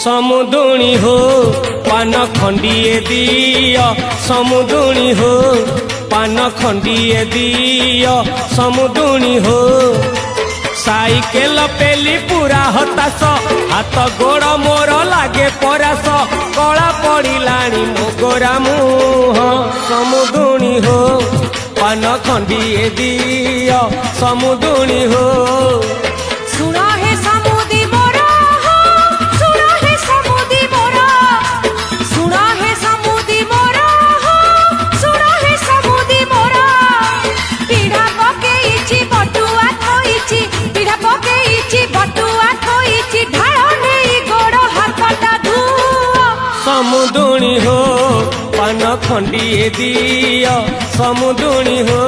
समुदुणी हो पान खंडिए दियो समुदुणी हो पान खंडिए दियो समुदुणी हो साइकेल पेली पूरा हताश हाथ गोड़ मोर लागे परास कला पड़िलाणी मोगरा मुह समुदुणी हो पान खंडिए दियो समुदुणी हो सुना हे समुदी मोरा सुना हे समुदी मोरा सुना हे समुदी मोरा सुना हे समुदी मोरा पीढ़ा पकेइची बटुआ थोइची पीढ़ा पकेइची बटुआ थोइची ढाळ नेई गोड़ हाथटा धुओ समुदुणी हो पान खंडिए दियो समुदुणी हो।